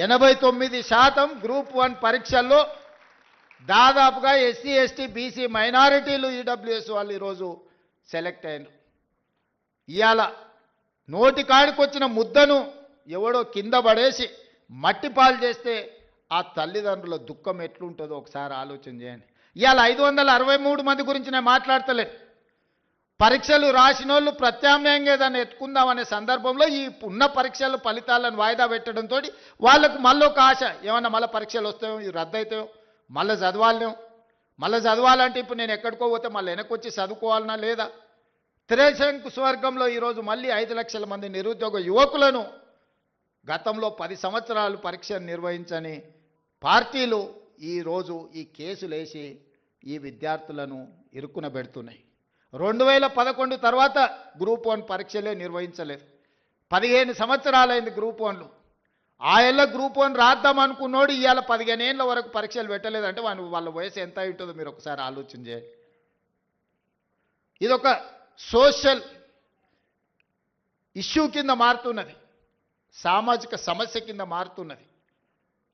89% group 1 పరీక్షల్లో దాదాపుగా SC ST BC మైనారిటీలు ఈడబ్ల్యూఎస్ వాళ్ళు ఈరోజు సెలెక్ట్ అయ్యారు. ఇవాళ నోటి కాడికొచ్చిన ముద్దను ఎవడో కింద పడేసి మట్టి పాలు చేస్తే ఆ తల్లిదండ్రుల దుఃఖం ఎట్లుంటుందో ఒకసారి ఆలోచన చేయండి. ఇవాళ 563 మంది గురించి నేను మాట్లాడతలే. పరీక్షలు రాసిన వాళ్ళు ప్రత్యామ్నాయంగా ఏదైనా ఎత్తుకుందామనే సందర్భంలో ఈ ఉన్న పరీక్షల ఫలితాలను వాయిదా పెట్టడంతో వాళ్ళకు మళ్ళీ ఒక ఆశ, ఏమన్నా మళ్ళీ పరీక్షలు వస్తాయో ఇవి రద్దు అవుతాయో మళ్ళీ చదవాలంటే ఇప్పుడు నేను ఎక్కడికో పోతే మళ్ళీ వెనక్కి వచ్చి చదువుకోవాలన్నా లేదా? త్రిశంకు స్వర్గంలో ఈరోజు మళ్ళీ 5 లక్షల మంది నిరుద్యోగ యువకులను గతంలో 10 సంవత్సరాలు పరీక్షను నిర్వహించని పార్టీలు ఈరోజు ఈ కేసులు వేసి ఈ విద్యార్థులను ఇరుక్కున పెడుతున్నాయి. 2011 తర్వాత గ్రూప్ 1 పరీక్షలే నిర్వహించలేదు. 15 సంవత్సరాలైంది గ్రూప్ 1లు. ఆ ఏళ్ళ గ్రూప్ 1 రాద్దాం అనుకున్నోడు ఇవాళ 15 ఏళ్ళ వరకు పరీక్షలు పెట్టలేదంటే వాళ్ళ వయసు ఎంత ఉంటుందో మీరు ఒకసారి ఆలోచన చేయండి. ఇదొక సోషల్ ఇష్యూ కింద మారుతున్నది, సామాజిక సమస్య కింద మారుతున్నది.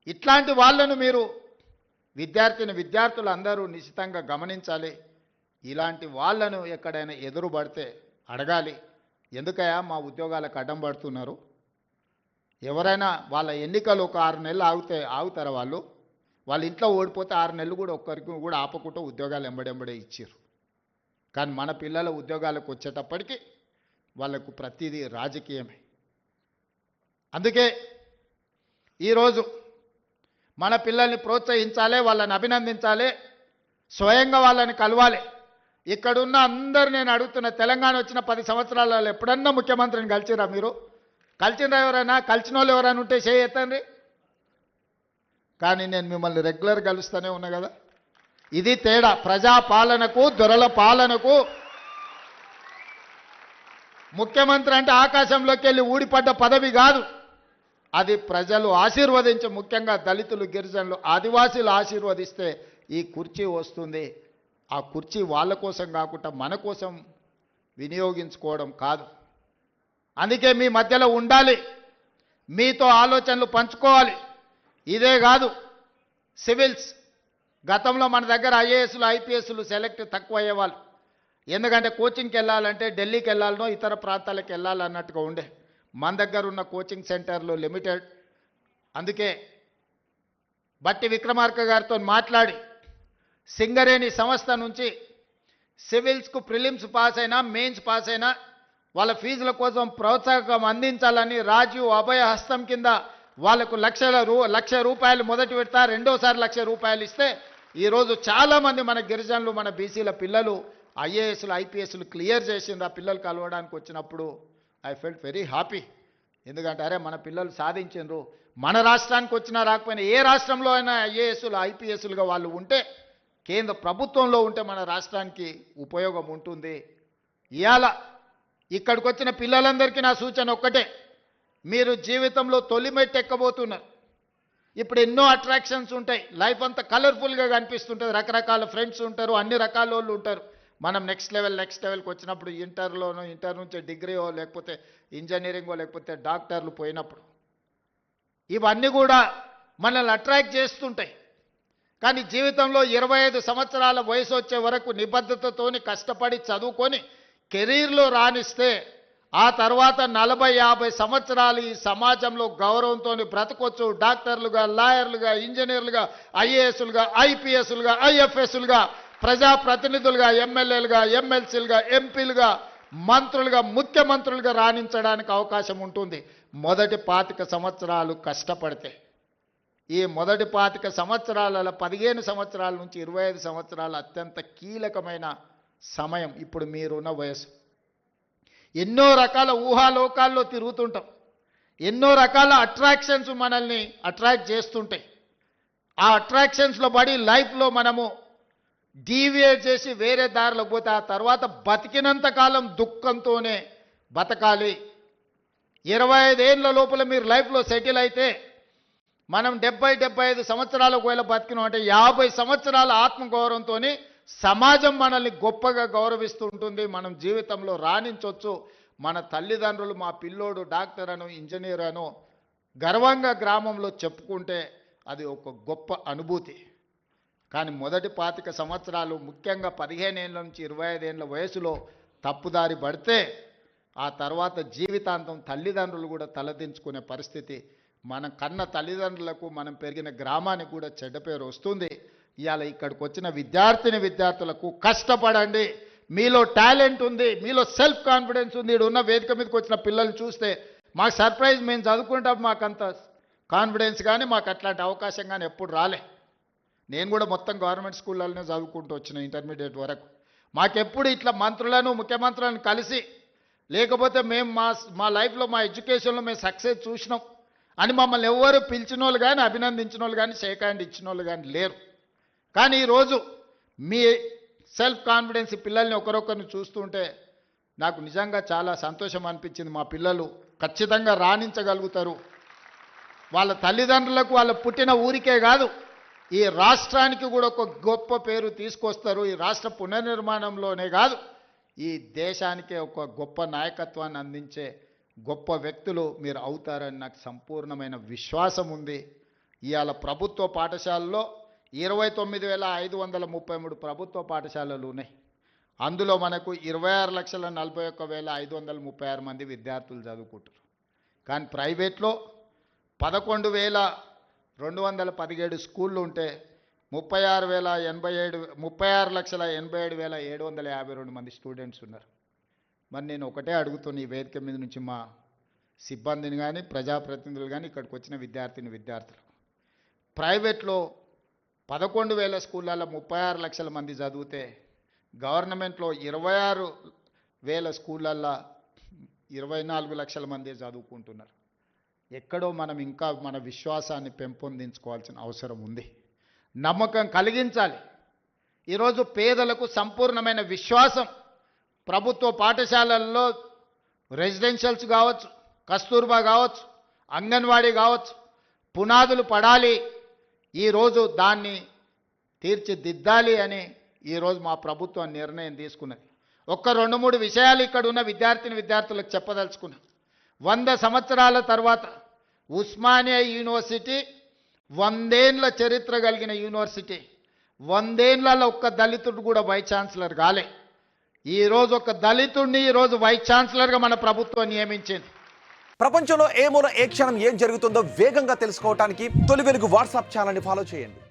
ఇట్లాంటి వాళ్ళను మీరు విద్యార్థులు అందరూ నిశ్చితంగా గమనించాలి. ఇలాంటి వాళ్ళను ఎక్కడైనా ఎదురుపడితే అడగాలి, ఎందుకయ్యా మా ఉద్యోగాలకు అడ్డం పడుతున్నారు? ఎవరైనా వాళ్ళ ఎన్నికలు ఒక 6 నెలలు ఆగుతారా? వాళ్ళ ఇంట్లో ఓడిపోతే 6 నెలలు కూడా ఒక్కరికి కూడా ఆపకుండా ఉద్యోగాలు ఎంబడెంబడే ఇచ్చారు. కానీ మన పిల్లల ఉద్యోగాలకు వచ్చేటప్పటికి వాళ్ళకు ప్రతిదీ రాజకీయమే. అందుకే ఈరోజు మన పిల్లల్ని ప్రోత్సహించాలి, వాళ్ళని అభినందించాలి, స్వయంగా వాళ్ళని కలవాలి. ఇక్కడున్న అందరు నేను అడుగుతున్న, తెలంగాణ వచ్చిన 10 సంవత్సరాలలో ఎప్పుడన్నా ముఖ్యమంత్రిని కలిసిరా? మీరు కలిసిరా? ఎవరైనా కలిసిన వాళ్ళు ఎవరైనా ఉంటే చేయొద్దండి. కానీ నేను మిమ్మల్ని రెగ్యులర్ కలుస్తూనే ఉన్నా కదా. ఇది తేడా. ప్రజాపాలనకు దొరల పాలనకు. ముఖ్యమంత్రి అంటే ఆకాశంలోకి వెళ్ళి ఊడిపడ్డ పదవి కాదు, అది ప్రజలు ఆశీర్వదించి, ముఖ్యంగా దళితులు, గిరిజనులు, ఆదివాసీలు ఆశీర్వదిస్తే ఈ కుర్చీ వస్తుంది. ఆ కుర్చీ వాళ్ళ కోసం కాకుండా మన కోసం వినియోగించుకోవడం కాదు. అందుకే మీ మధ్యలో ఉండాలి, మీతో ఆలోచనలు పంచుకోవాలి. ఇదే కాదు, సివిల్స్ గతంలో మన దగ్గర ఐఏఎస్లు ఐపీఎస్లు సెలెక్ట్ తక్కువ అయ్యేవాళ్ళు. ఎందుకంటే కోచింగ్కి వెళ్ళాలంటే ఢిల్లీకి వెళ్ళాలనో ఇతర ప్రాంతాలకు వెళ్ళాలన్నట్టుగా ఉండే. మన దగ్గర ఉన్న కోచింగ్ సెంటర్లు లిమిటెడ్. అందుకే బట్టి విక్రమార్క గారితో మాట్లాడి సింగరేణి సంస్థ నుంచి సివిల్స్కు ప్రిలిమ్స్ పాస్ అయినా మెయిన్స్ పాస్ అయినా వాళ్ళ ఫీజుల కోసం ప్రోత్సాహకం అందించాలని రాజీవ్ అభయ హస్తం కింద వాళ్ళకు లక్ష రూపాయలు మొదటి విడత, రెండోసారి ₹1,00,000 ఇస్తే ఈరోజు చాలామంది మన గిరిజనులు, మన బీసీల పిల్లలు ఐఏఎస్లు ఐపీఎస్లు క్లియర్ చేసింది. ఆ పిల్లలు కలవడానికి వచ్చినప్పుడు ఐ ఫెల్ట్ వెరీ హ్యాపీ. ఎందుకంటే అరే మన పిల్లలు సాధించారు. మన రాష్ట్రానికి వచ్చినా రాకపోయినా ఏ రాష్ట్రంలో అయినా ఐఏఎస్లు ఐపీఎస్లుగా వాళ్ళు ఉంటే, కేంద్ర ప్రభుత్వంలో ఉంటే మన రాష్ట్రానికి ఉపయోగం ఉంటుంది. ఇవాళ ఇక్కడికి వచ్చిన పిల్లలందరికీ నా సూచన ఒక్కటే, మీరు జీవితంలో తొలి మెట్టు ఎక్కబోతున్నారు. ఇప్పుడు ఎన్నో అట్రాక్షన్స్ ఉంటాయి, లైఫ్ అంతా కలర్ఫుల్గా కనిపిస్తుంటుంది, రకరకాల ఫ్రెండ్స్ ఉంటారు, అన్ని రకాల వాళ్ళు ఉంటారు. మనం నెక్స్ట్ లెవెల్కి వచ్చినప్పుడు ఇంటర్ నుంచి డిగ్రీయో లేకపోతే ఇంజనీరింగో లేకపోతే డాక్టర్లు పోయినప్పుడు ఇవన్నీ కూడా మనల్ని అట్రాక్ట్ చేస్తుంటాయి. కానీ జీవితంలో 25 సంవత్సరాల వయసు వచ్చే వరకు నిబద్ధతతోని కష్టపడి చదువుకొని కెరీర్లో రాణిస్తే ఆ తర్వాత 40-50 సంవత్సరాలు ఈ సమాజంలో గౌరవంతో బ్రతకొచ్చు. డాక్టర్లుగా, లాయర్లుగా, ఇంజనీర్లుగా, ఐఏఎస్లుగా, ఐపీఎస్లుగా, ఐఎఫ్ఎస్లుగా, ప్రజాప్రతినిధులుగా, ఎమ్మెల్యేలుగా, ఎమ్మెల్సీలుగా, ఎంపీలుగా, మంత్రులుగా, ముఖ్యమంత్రులుగా రాణించడానికి అవకాశం ఉంటుంది మొదటి 25 సంవత్సరాలు కష్టపడితే. ఈ మొదటి 25 సంవత్సరాలలో 15 సంవత్సరాల నుంచి 25 సంవత్సరాలు అత్యంత కీలకమైన సమయం. ఇప్పుడు మీరున్న వయసు. ఎన్నో రకాల ఊహాలోకాల్లో తిరుగుతుంటాం, ఎన్నో రకాల అట్రాక్షన్స్ మనల్ని అట్రాక్ట్ చేస్తుంటాయి. ఆ అట్రాక్షన్స్లో పడి లైఫ్లో మనము డీవియేట్ చేసి వేరే దారిలోకి పోతే ఆ తర్వాత బతికినంత కాలం దుఃఖంతోనే బతకాలి. 25 ఏళ్ళ లోపల మీరు లైఫ్లో సెటిల్ అయితే, మనం 70-75 సంవత్సరాలు ఒకవేళ బతికినాం అంటే 50 సంవత్సరాల ఆత్మగౌరవంతో సమాజం మనల్ని గొప్పగా గౌరవిస్తూ ఉంటుంది. మనం జీవితంలో రాణించవచ్చు. మన తల్లిదండ్రులు మా పిల్లోడు డాక్టర్ అనో ఇంజనీర్ అనో గర్వంగా గ్రామంలో చెప్పుకుంటే అది ఒక గొప్ప అనుభూతి. కానీ మొదటి 25 సంవత్సరాలు, ముఖ్యంగా 15 ఏళ్ళ నుంచి 25 ఏళ్ళ వయసులో తప్పుదారి పడితే ఆ తర్వాత జీవితాంతం తల్లిదండ్రులు కూడా తలదించుకునే పరిస్థితి, మన కన్న తల్లిదండ్రులకు, మనం పెరిగిన గ్రామానికి కూడా చెడ్డ పేరు వస్తుంది. ఇవాళ ఇక్కడికి వచ్చిన విద్యార్థులకు కష్టపడండి, మీలో టాలెంట్ ఉంది, మీలో సెల్ఫ్ కాన్ఫిడెన్స్ ఉంది. ఇక్కడ ఉన్న వేదిక మీదకి వచ్చిన పిల్లల్ని చూస్తే మాకు సర్ప్రైజ్, మేము చదువుకుంటాం, మాకు అంత కాన్ఫిడెన్స్ కానీ మాకు అట్లాంటి అవకాశం కానీ ఎప్పుడు రాలే. నేను కూడా మొత్తం గవర్నమెంట్ స్కూళ్ళలోనే చదువుకుంటూ వచ్చిన ఇంటర్మీడియట్ వరకు. మాకెప్పుడు ఇట్లా మంత్రులను, ముఖ్యమంత్రులను కలిసి, లేకపోతే మేము మా లైఫ్లో, మా ఎడ్యుకేషన్లో మేము సక్సెస్ చూసినాం అని మమ్మల్ని ఎవరు పిలిచిన వాళ్ళు కానీ, అభినందించిన వాళ్ళు కానీ, షేక్ హ్యాండ్ ఇచ్చిన వాళ్ళు కానీ లేరు. కానీ ఈరోజు మీ సెల్ఫ్ కాన్ఫిడెన్స్ పిల్లల్ని ఒకరొకరిని చూస్తుంటే నాకు నిజంగా చాలా సంతోషం అనిపించింది. మా పిల్లలు ఖచ్చితంగా రాణించగలుగుతారు. వాళ్ళ తల్లిదండ్రులకు, వాళ్ళ పుట్టిన ఊరికే కాదు, ఈ రాష్ట్రానికి కూడా ఒక గొప్ప పేరు తీసుకొస్తారు. ఈ రాష్ట్ర పునర్నిర్మాణంలోనే కాదు, ఈ దేశానికే ఒక గొప్ప నాయకత్వాన్ని అందించే గొప్ప వ్యక్తులు మీరు అవుతారని నాకు సంపూర్ణమైన విశ్వాసం ఉంది. ఇవాళ ప్రభుత్వ పాఠశాలలో 29,533 ప్రభుత్వ పాఠశాలలు ఉన్నాయి. అందులో మనకు 26,41,536 మంది విద్యార్థులు చదువుకుంటారు. కానీ ప్రైవేట్లో 11,217 స్కూళ్ళు ఉంటే 36,87,752 మంది స్టూడెంట్స్ ఉన్నారు. మరి నేను ఒకటే అడుగుతున్నా ఈ వేదిక మీద నుంచి మా సిబ్బందిని కానీ, ప్రజాప్రతినిధులు కానీ, ఇక్కడికి వచ్చిన విద్యార్థులు, ప్రైవేట్లో 11,000 స్కూళ్ళల్లో 36 లక్షల మంది చదివితే, గవర్నమెంట్లో 26,000 స్కూళ్ళల్లో 24 లక్షల మంది చదువుకుంటున్నారు. ఎక్కడో మనం ఇంకా మన విశ్వాసాన్ని పెంపొందించుకోవాల్సిన అవసరం ఉంది. నమ్మకం కలిగించాలి. ఈరోజు పేదలకు సంపూర్ణమైన విశ్వాసం ప్రభుత్వ పాఠశాలల్లో, రెసిడెన్షియల్స్ కావచ్చు, కస్తూర్బా కావచ్చు, అంగన్వాడీ కావచ్చు, పునాదులు పడాలి. ఈరోజు దాన్ని తీర్చిదిద్దాలి అని ఈరోజు మా ప్రభుత్వం నిర్ణయం తీసుకున్నది. ఒక్క 2-3 విషయాలు ఇక్కడ ఉన్న విద్యార్థులకు చెప్పదలుచుకున్నా. 100 సంవత్సరాల తర్వాత ఉస్మానియా యూనివర్సిటీ 100 ఏళ్ళ చరిత్ర కలిగిన యూనివర్సిటీ, 100 ఏళ్ళలో ఒక్క దళితుడు కూడా వైస్ ఛాన్సలర్ కాలే. ఈరోజు ఒక దళితుడిని ఈరోజు వైస్ ఛాన్సలర్గా మన ప్రభుత్వం నియమించింది. ప్రపంచంలో ఏ మూల ఏ క్షణం ఏం జరుగుతుందో వేగంగా తెలుసుకోవడానికి తొలి వెలుగు వాట్సాప్ ఛానల్ని ఫాలో చేయండి.